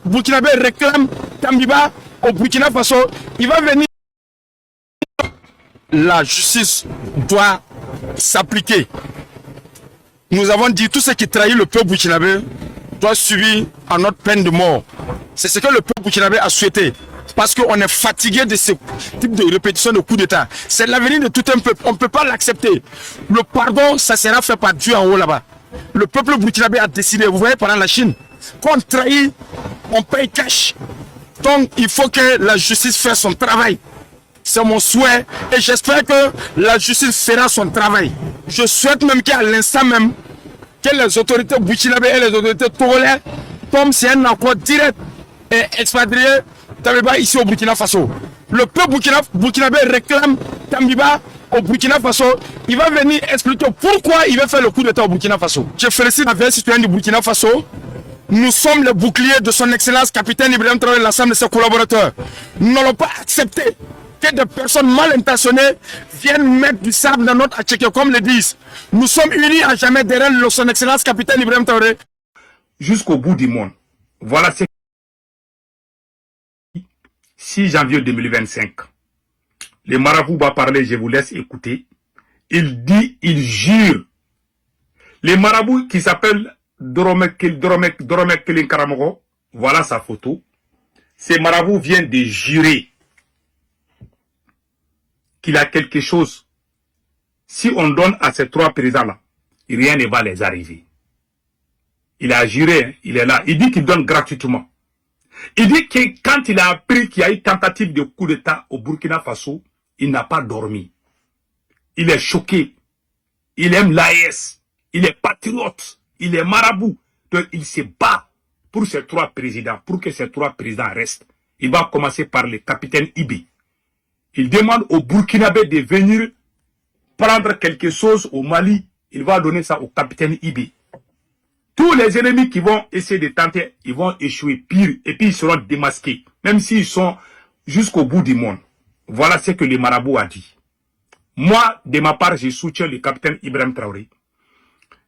Burkinabé réclame Tambiba au Burkina Faso, il va venir. La justice doit s'appliquer. Nous avons dit tout ce qui trahit le peuple burkinabé doit subir à notre peine de mort. C'est ce que le peuple burkinabé a souhaité. Parce qu'on est fatigué de ce type de répétition de coups d'État. C'est l'avenir de tout un peuple. On ne peut pas l'accepter. Le pardon, ça sera fait par Dieu en haut là-bas. Le peuple burkinabé a décidé, vous voyez, pendant la Chine, qu'on trahit, on paye cash. Donc, il faut que la justice fasse son travail. C'est mon souhait et j'espère que la justice fera son travail. Je souhaite même qu'à l'instant même, que les autorités burkinabé et les autorités togolais tombent sur un accord direct et expatrié Tambiba ici au Burkina Faso. Le peuple burkinabé réclame Tambiba au Burkina Faso. Il va venir expliquer pourquoi il va faire le coup d'État au Burkina Faso. Je félicite la vie citoyenne du Burkina Faso. Nous sommes les boucliers de son excellence capitaine Ibrahim Traoré et l'ensemble de ses collaborateurs. Nous n'allons pas accepter que des personnes mal intentionnées viennent mettre du sable dans notre atcheke, comme le disent. Nous sommes unis à jamais derrière son excellence capitaine Ibrahim Traoré. Jusqu'au bout du monde. Voilà ce 6 janvier 2025. Le marabout va parler, je vous laisse écouter. Il dit, il jure. Le marabout qui s'appelle Doromek Karamogo, voilà sa photo. Ce marabout vient de jurer qu'il a quelque chose. Si on donne à ces trois présidents-là, rien ne va les arriver. Il a juré, hein, il est là. Il dit qu'il donne gratuitement. Il dit que quand il a appris qu'il y a eu tentative de coup d'État au Burkina Faso, il n'a pas dormi. Il est choqué. Il aime l'AES. Il est patriote. Il est marabout. Donc il se bat pour ces trois présidents, pour que ces trois présidents restent. Il va commencer par le capitaine Ibé. Il demande au Burkinabé de venir prendre quelque chose au Mali. Il va donner ça au capitaine Ibé. Tous les ennemis qui vont essayer de tenter, ils vont échouer pire. Et puis ils seront démasqués. Même s'ils sont jusqu'au bout du monde. Voilà ce que le marabout a dit. Moi, de ma part, je soutiens le capitaine Ibrahim Traoré.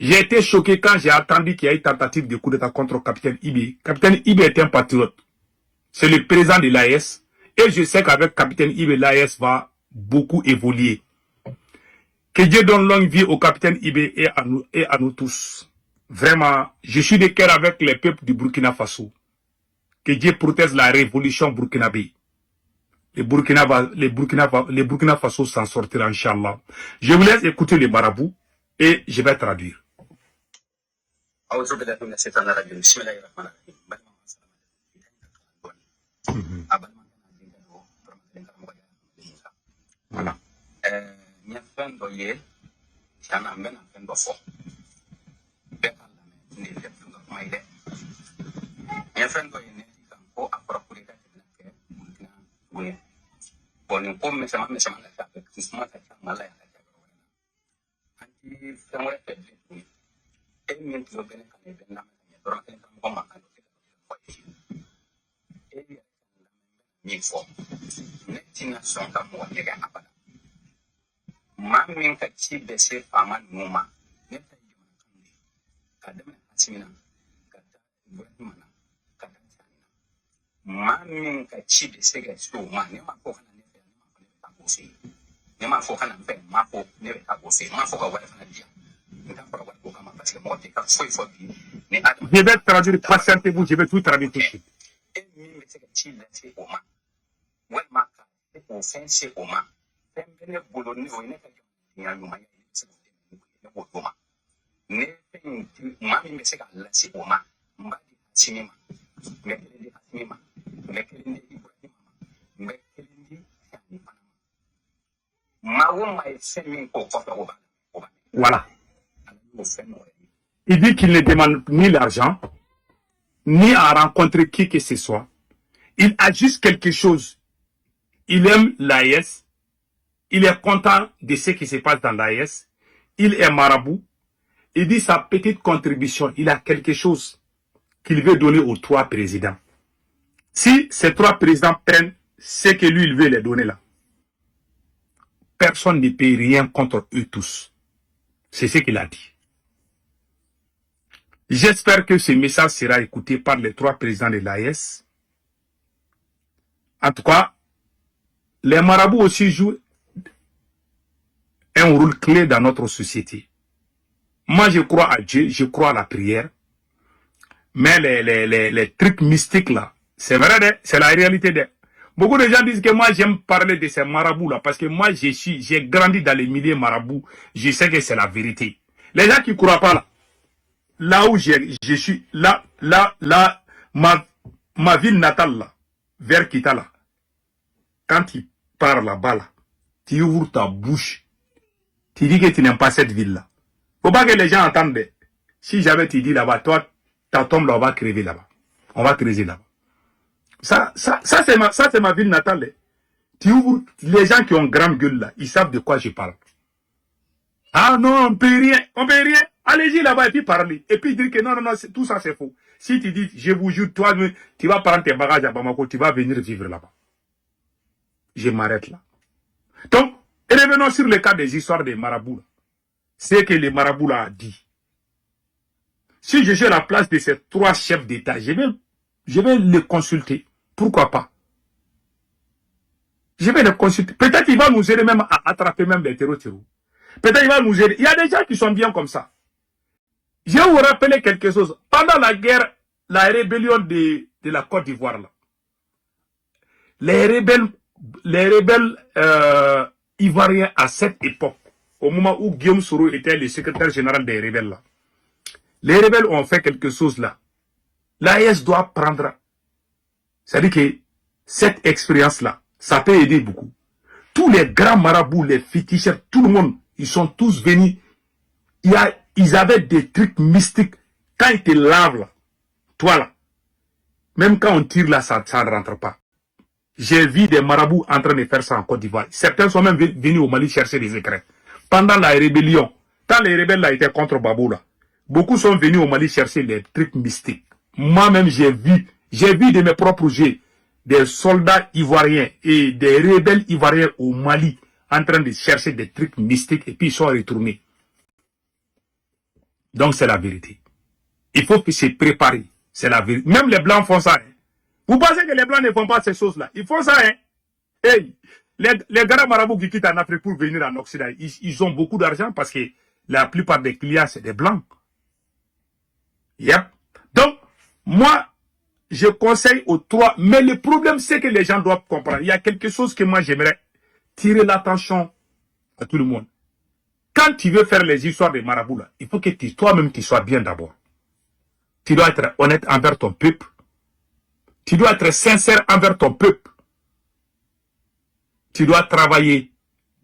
J'ai été choqué quand j'ai entendu qu'il y a eu tentative de coup d'État contre le capitaine Ibé. Capitaine Ibé est un patriote. C'est le président de l'AES. Et je sais qu'avec capitaine Ibé, l'AES va beaucoup évoluer. Que Dieu donne longue vie au capitaine Ibé et à nous tous. Vraiment, je suis de cœur avec les peuples du Burkina Faso. Que Dieu protège la révolution burkinabé. Les Burkina Faso s'en sortira, Inch'Allah. Je vous laisse écouter les marabouts et je vais traduire. Voilà. Je vais traduire, patientez-vous, je vais tout traduire tout de suite. Voilà. Il dit qu'il ne demande ni l'argent, ni à rencontrer qui que ce soit. Il a juste quelque chose. Il aime l'AES. Il est content de ce qui se passe dans l'AES. Il est marabout. Il dit sa petite contribution. Il a quelque chose qu'il veut donner aux trois présidents. Si ces trois présidents prennent ce que lui, il veut les donner là, personne ne peut rien contre eux tous. C'est ce qu'il a dit. J'espère que ce message sera écouté par les 3 présidents de l'AES. En tout cas, les marabouts aussi jouent un rôle clé dans notre société. Moi, je crois à Dieu, je crois à la prière. Mais les trucs mystiques là, c'est vrai, c'est la réalité. Beaucoup de gens disent que moi, j'aime parler de ces marabouts là, parce que moi, j'ai grandi dans les milieux marabouts. Je sais que c'est la vérité. Les gens qui ne croient pas là, là où je suis, ma ville natale là, vers Kita là, quand tu pars là-bas là, tu ouvres ta bouche, tu dis que tu n'aimes pas cette ville là. Faut pas que les gens entendent. Si jamais tu dis là-bas, toi, ta tombe là, on va crever là-bas. On va creuser là-bas. Ça c'est ma ville natale. Tu ouvres, les gens qui ont grande gueule là, ils savent de quoi je parle. Ah non, on peut rien. Allez-y là-bas et puis parler. Et puis dire que non, tout ça c'est faux. Si tu dis, je vous jure, toi, tu vas prendre tes bagages à Bamako, tu vas venir vivre là-bas. Je m'arrête là. Donc, revenons sur le cas des histoires des marabouts. C'est que les marabouts là a dit. Si je suis à la place de ces 3 chefs d'État, je vais les consulter. Pourquoi pas? Je vais les consulter. Peut-être qu'il va nous aider même à attraper même les terreaux. Peut-être qu'il va nous aider. Il y a des gens qui sont bien comme ça. Je vais vous rappeler quelque chose. Pendant la guerre, la rébellion de la Côte d'Ivoire, là, les rebelles ivoiriens à cette époque, au moment où Guillaume Soro était le secrétaire général des rebelles, là, les rebelles ont fait quelque chose là. L'AES doit prendre. C'est-à-dire que cette expérience-là, ça peut aider beaucoup. Tous les grands marabouts, les féticheurs, tout le monde, ils sont tous venus. Ils avaient des trucs mystiques. Quand ils te lavent là, toi là, même quand on tire là, ça ne rentre pas. J'ai vu des marabouts en train de faire ça en Côte d'Ivoire. Certains sont même venus au Mali chercher des écrins. Pendant la rébellion, quand les rebelles là étaient contre Babou là, beaucoup sont venus au Mali chercher les trucs mystiques. Moi-même, j'ai vu de mes propres yeux des soldats ivoiriens et des rebelles ivoiriens au Mali en train de chercher des trucs mystiques et puis ils sont retournés. Donc c'est la vérité. Il faut se préparer. C'est la vérité. Même les Blancs font ça. Hein. Vous pensez que les Blancs ne font pas ces choses-là? Ils font ça. Hein? Hey, les grands marabouts qui quittent en Afrique pour venir en Occident, ils ont beaucoup d'argent parce que la plupart des clients, c'est des Blancs. Yep. Donc, moi, je conseille aux 3. Mais le problème, c'est que les gens doivent comprendre. Il y a quelque chose que moi, j'aimerais tirer l'attention à tout le monde. Quand tu veux faire les histoires des marabouts, là, il faut que toi-même, tu sois bien d'abord. Tu dois être honnête envers ton peuple. Tu dois être sincère envers ton peuple. Tu dois travailler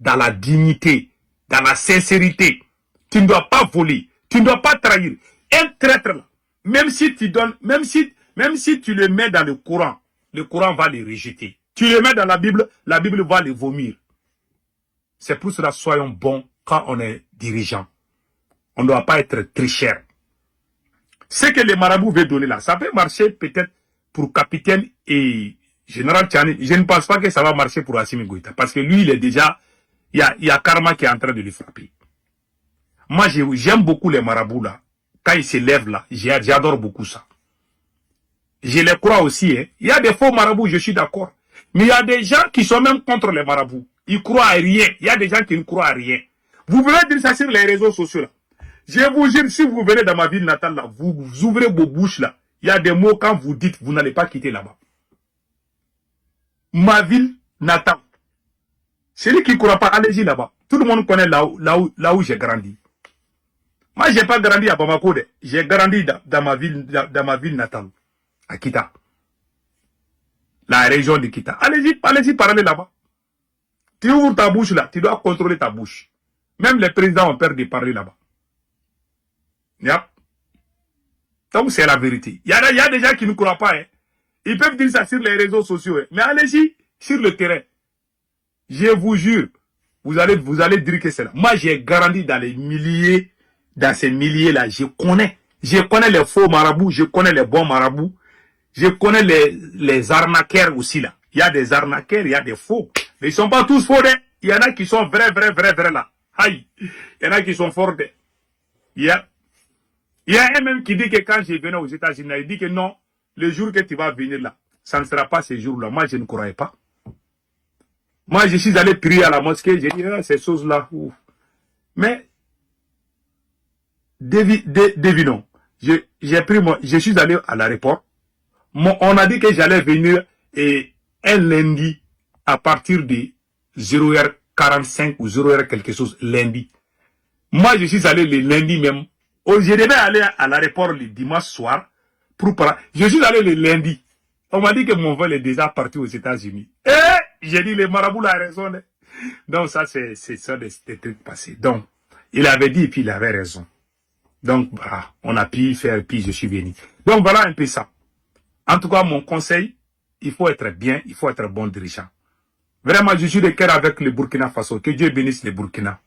dans la dignité, dans la sincérité. Tu ne dois pas voler. Tu ne dois pas trahir. Un traître, là, même si tu donnes, même si tu le mets dans le Coran va le rejeter. Tu le mets dans la Bible va le vomir. C'est pour cela, soyons bons quand on est dirigeant. On ne doit pas être tricheur. Ce que les marabouts veulent donner là, ça peut marcher peut-être pour capitaine et général Tchani. Je ne pense pas que ça va marcher pour Assimi Goïta. Parce que lui, il est déjà, il y a Karma qui est en train de lui frapper. Moi, j'aime beaucoup les marabouts là. Quand ils se lèvent là, j'adore beaucoup ça. Je les crois aussi. Hein. Il y a des faux marabouts, je suis d'accord. Mais il y a des gens qui sont même contre les marabouts. Ils croient à rien. Il y a des gens qui ne croient à rien. Vous pouvez dire ça sur les réseaux sociaux là. Je vous jure, si vous venez dans ma ville natale là, vous ouvrez vos bouches là. Il y a des mots quand vous dites, vous n'allez pas quitter là-bas. Ma ville natale. Celui qui ne croit pas, allez-y là-bas. Tout le monde connaît là où j'ai grandi. Moi, je n'ai pas grandi à Bamako. J'ai grandi dans ma ville natale, à Kita. La région de Kita. Allez-y parler là-bas. Tu ouvres ta bouche là, tu dois contrôler ta bouche. Même les présidents ont peur de parler là-bas. Yep. Donc c'est la vérité. Il y a des gens qui ne croient pas. Hein. Ils peuvent dire ça sur les réseaux sociaux. Hein. Mais allez-y sur le terrain. Je vous jure, vous allez dire que c'est là. Moi, j'ai grandi dans les milliers, dans ces milliers-là. Je connais les faux marabouts, je connais les bons marabouts. Je connais les arnaqueurs aussi là. Il y a des arnaqueurs, il y a des faux. Mais ils ne sont pas tous faux. Hein. Il y en a qui sont vrais là. Aïe. Il y en a qui sont forts. Yeah. Il y a un même qui dit que quand je venais aux États-Unis, il dit que non, le jour que tu vas venir là, ça ne sera pas ce jour-là. Moi, je ne croyais pas. Moi, je suis allé prier à la mosquée, j'ai dit, ah, ces choses-là. Mais, devinons, je suis allé à l'aéroport. On a dit que j'allais venir un lundi à partir de 0h45 ou 0h quelque chose, lundi. Moi, je suis allé le lundi même. Je devais aller à l'aéroport le dimanche soir pour parler. Je suis allé le lundi. On m'a dit que mon vol est déjà parti aux États-Unis. Et j'ai dit, le marabout a raison. Donc, ça, c'est ça des trucs passés. Donc, il avait dit et puis il avait raison. Donc, voilà, on a pu faire, puis je suis venu. Donc, voilà un peu ça. En tout cas, mon conseil, il faut être bien, il faut être bon dirigeant. Vraiment, je suis de cœur avec le Burkina Faso. Que Dieu bénisse le Burkina.